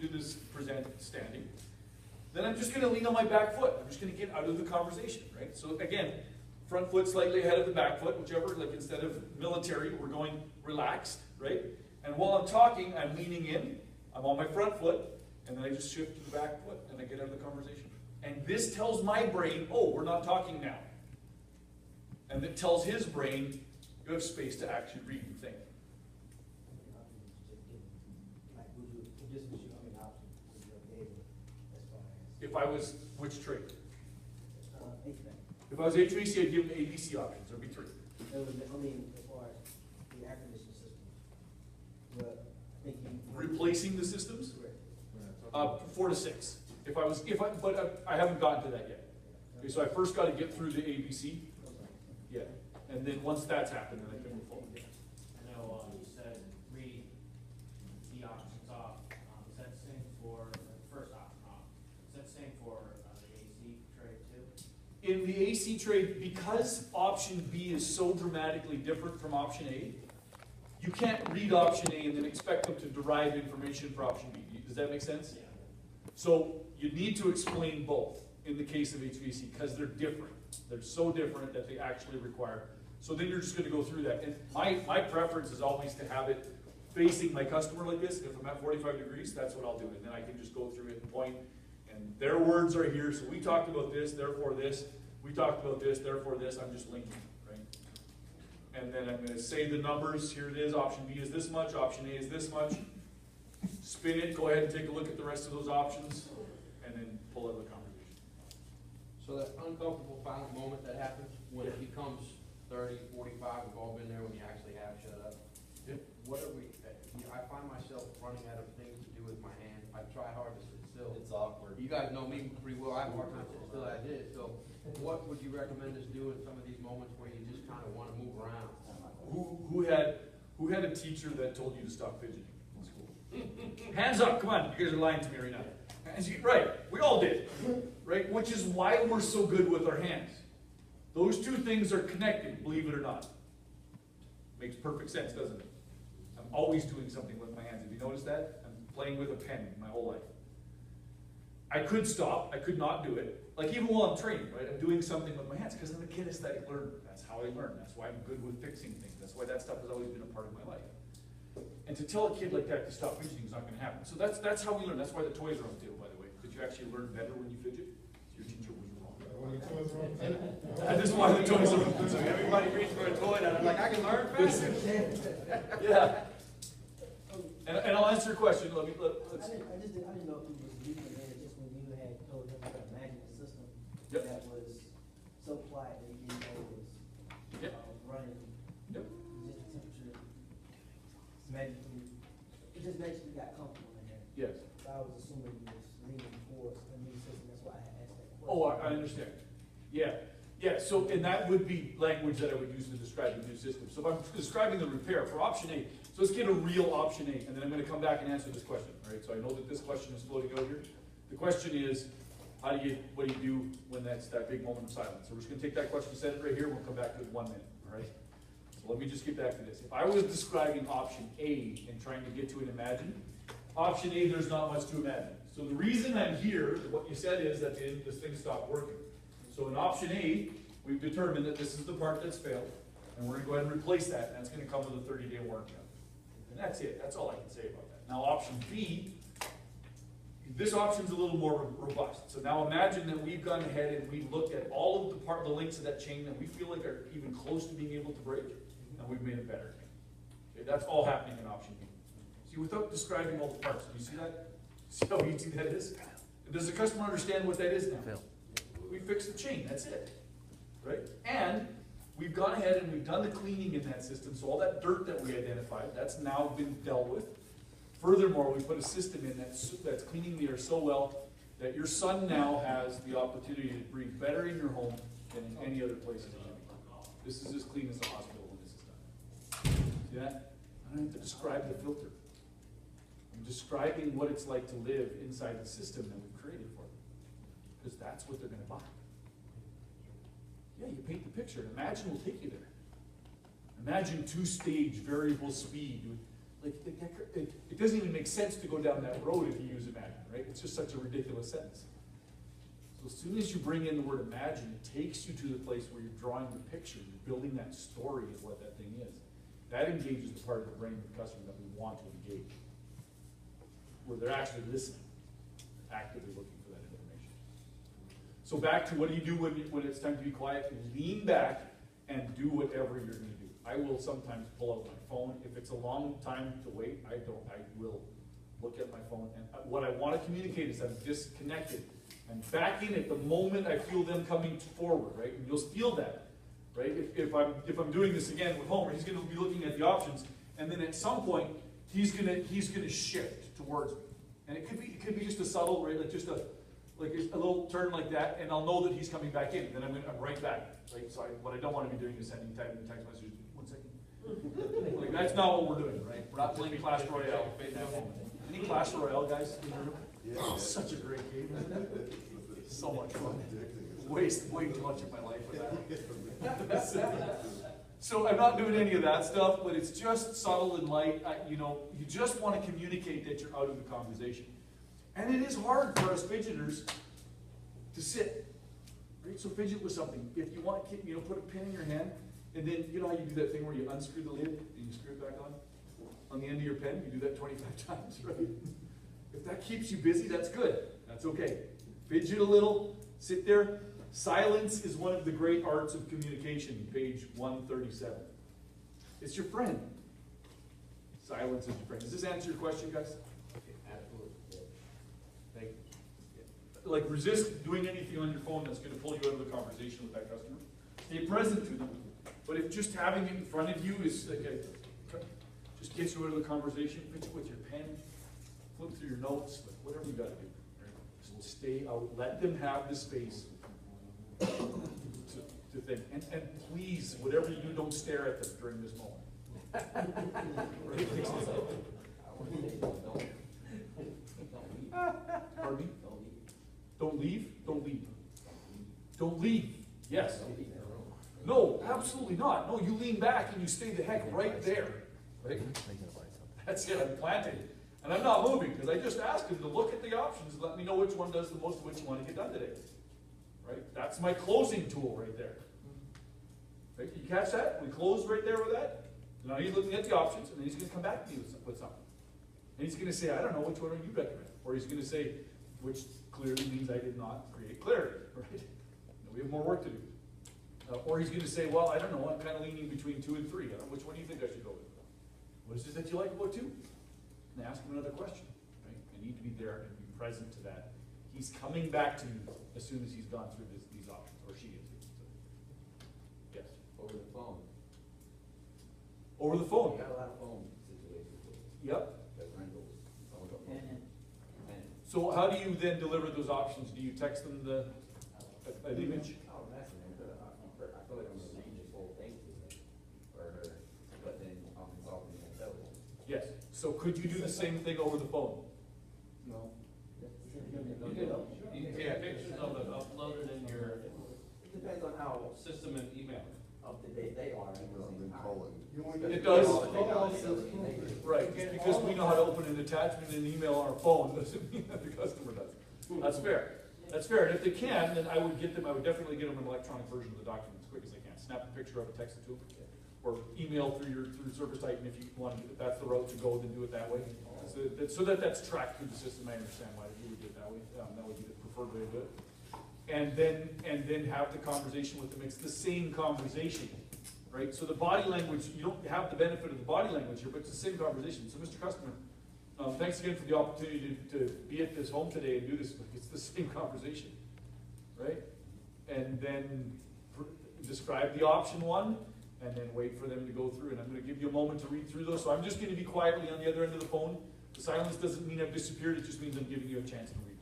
do this present standing, then I'm just going to lean on my back foot. I'm just going to get out of the conversation, right? So again, front foot slightly ahead of the back foot, whichever, like instead of military, we're going relaxed, right? And while I'm talking, I'm leaning in, I'm on my front foot, and then I just shift to the back foot, and I get out of the conversation. And this tells my brain, oh, we're not talking now. And it tells his brain, you have space to actually read and think. If I was, which trade? If I was HVAC, I'd give him ABC options. There'd be 3. I mean, as far as the air conditioning system, but I think replacing the systems? Correct. 4 to 6. But I haven't gotten to that yet. Okay, so I first got to get through the ABC. Yeah, and then once that's happened, then I can move forward. I know you said read the options off. Is that the same for the first option off? Is that the same for the AC trade too? In the AC trade, because option B is so dramatically different from option A, you can't read option A and then expect them to derive information for option B. Does that make sense? Yeah. So you need to explain both in the case of HVAC because they're different. They're so different that they actually require. So then you're just going to go through that. And my preference is always to have it facing my customer like this. If I'm at 45 degrees, that's what I'll do. And then I can just go through it and point. And their words are here. So we talked about this, therefore this. We talked about this, therefore this. I'm just linking, right? And then I'm going to say the numbers. Here it is. Option B is this much. Option A is this much. Spin it. Go ahead and take a look at the rest of those options. And then pull out the conversation. So that uncomfortable final moment that happens when it becomes 30, 45, we've all been there when you actually have shut up. Yeah. What are we, I find myself running out of things to do with my hand. I try hard to sit still. It's awkward. You guys know me pretty well. I have a hard time sitting still as it is. So what would you recommend us do in some of these moments where you just kind of want to move around? Who had a teacher that told you to stop fidgeting in school? Hands up, come on, you guys are lying to me right now. Right, we all did, right? Which is why we're so good with our hands. Those two things are connected, believe it or not. Makes perfect sense, doesn't it? I'm always doing something with my hands. Have you noticed that? I'm playing with a pen my whole life. I could stop, I could not do it. Like even while I'm training, right? I'm doing something with my hands because I'm a kinesthetic learner. That's how I learn. That's why I'm good with fixing things. That's why that stuff has always been a part of my life. And to tell a kid like that to stop fidgeting is not going to happen. So that's how we learn. That's why the toys are on the table, by the way. Did you actually learn better when you fidget? Your teacher was wrong. This is why the toys are on. So everybody reaches for a toy and I'm like, I can learn faster. Yeah. And I'll answer your question. Let's. I didn't know if he was using it just when you had told him to imagine a system Yep. that was so quiet that he didn't know it was Yep. running. Yep. Just the temperature magically. It just magically got comfortable in there. Yes. So I was assuming he was leaning towards a new system. That's why I asked that question. Oh, I understand. Yeah. Yeah, so, and that would be language that I would use to describe the new system. So if I'm describing the repair for option A, so let's get a real option A, and then I'm going to come back and answer this question. All right, so I know that this question is floating out here. The question is, what do you do when that's that big moment of silence? So we're just going to take that question, set it right here, and we'll come back to it in 1 minute. All right? So let me just get back to this. If I was describing option A and trying to get to an imagine, option A, there's not much to imagine. So the reason I'm here, what you said is that this thing stopped working. So in option A, we've determined that this is the part that's failed, and we're going to go ahead and replace that, and that's going to come with a 30-day warranty. And that's it. That's all I can say about that. Now option B, this option's a little more robust. So now imagine that we've gone ahead and we've looked at all of the links of that chain that we feel like are even close to being able to break, and we've made it better. Okay, that's all happening in option B. See, without describing all the parts, do you see that? See how easy that is? Does the customer understand what that is now? We fixed the chain, that's it. Right? And we've gone ahead and we've done the cleaning in that system, so all that dirt that we identified, that's now been dealt with. Furthermore, we put a system in that's cleaning the air so well that your son now has the opportunity to breathe better in your home than in any other place in the country. This is as clean as the hospital when this is done. See that? I don't have to describe the filter. I'm describing what it's like to live inside the system that we've created for them. Because that's what they're going to buy. Yeah, you paint the picture. Imagine will take you there. Imagine 2-stage variable speed. Like, it doesn't even make sense to go down that road if you use imagine, right? It's just such a ridiculous sentence. So as soon as you bring in the word imagine, it takes you to the place where you're drawing the picture, you're building that story of what that thing is. That engages the part of the brain of the customer that we want to engage, where they're actually listening, actively looking for that information. So back to what do you do when it's time to be quiet? Lean back and do whatever you're going to do. I will sometimes pull out my phone. If it's a long time to wait, I will look at my phone. And what I want to communicate is I'm disconnected. I'm back in it the moment I feel them coming forward, right? And you'll feel that, right? If I'm doing this again with Homer, he's going to be looking at the options, and then at some point he's gonna shift towards me. And it could be just a subtle, right? Like just a little turn like that, and I'll know that he's coming back in. Then I'm right back. Right? So what I don't want to be doing is sending text messages. 1 second. Like that's not what we're doing, right? We're not playing Clash Royale in that moment. Any Clash Royale guys in the room? Yeah. Oh, such a great game, isn't it? So much fun. Waste way too much of my life with that. So I'm not doing any of that stuff, but it's just subtle and light. You just want to communicate that you're out of the conversation. And it is hard for us fidgeters to sit. Right? So fidget with something. If you want, put a pin in your hand, and then you know how you do that thing where you unscrew the lid and you screw it back on the end of your pen. You do that 25 times, right? If that keeps you busy, that's good. That's okay. Fidget a little, sit there. Silence is one of the great arts of communication, page 137. It's your friend. Silence is your friend. Does this answer your question, guys? Absolutely. Thank you. Like, resist doing anything on your phone that's going to pull you out of the conversation with that customer. Stay present to them. But if just having it in front of you is like just gets you out of the conversation, fidget with your pen, flip through your notes, like whatever you got to do. Right? Just stay out. Let them have the space to think. And please, whatever you do, don't stare at them during this moment. Pardon me? Don't leave? Don't leave. Don't leave. Yes. No, absolutely not. No, you lean back and you stay the heck right there. Right? That's it. I'm planted. And I'm not moving because I just asked him to look at the options and let me know which one does the most, which you want to get done today. Right? That's my closing tool right there. Right? You catch that? We close right there with that. Now he's looking at the options, and then he's going to come back to you with something. And he's going to say, I don't know, which one do you recommend? Or he's going to say, which clearly means I did not create clarity. Right? We have more work to do. Or he's going to say, well, I don't know, I'm kind of leaning between 2 and 3. I don't know, which one do you think I should go with? What is it that you like about 2? And ask him another question. Right? I need to be there and be present to that. He's coming back to you as soon as he's gone through these options, or she is. So, yes? Over the phone. Over the phone? We got a lot of phone situations with Yep. rentals. So how do you then deliver those options? Do you text them an image? Oh, that's an input. I feel like I'm gonna read this whole thing to them, or her, but then I'm consulting the telephone. Yes. So could you do the same thing over the phone? No. You can take pictures of it, upload it in your It depends on how system and email. up to date they are. It does. Right. Just because we know how to open an attachment in an email on our phone doesn't mean that the customer does. That's fair. That's fair. And if they can, then I would definitely get them an electronic version of the document as quick as I can. Snap a picture of it, text it to them, or email through Service Titan if you want. If that's the route to go, then do it that way. So that's tracked through the system. I understand why you would do it that way. That would be the preferred way to do it. And then have the conversation with them. It's the same conversation, right? So the body language, you don't have the benefit of the body language here, but it's the same conversation. So Mr. Customer, thanks again for the opportunity to be at this home today and do this. It's the same conversation, right? And then describe the option one, and then wait for them to go through. And I'm going to give you a moment to read through those. So I'm just going to be quietly on the other end of the phone. The silence doesn't mean I've disappeared. It just means I'm giving you a chance to read.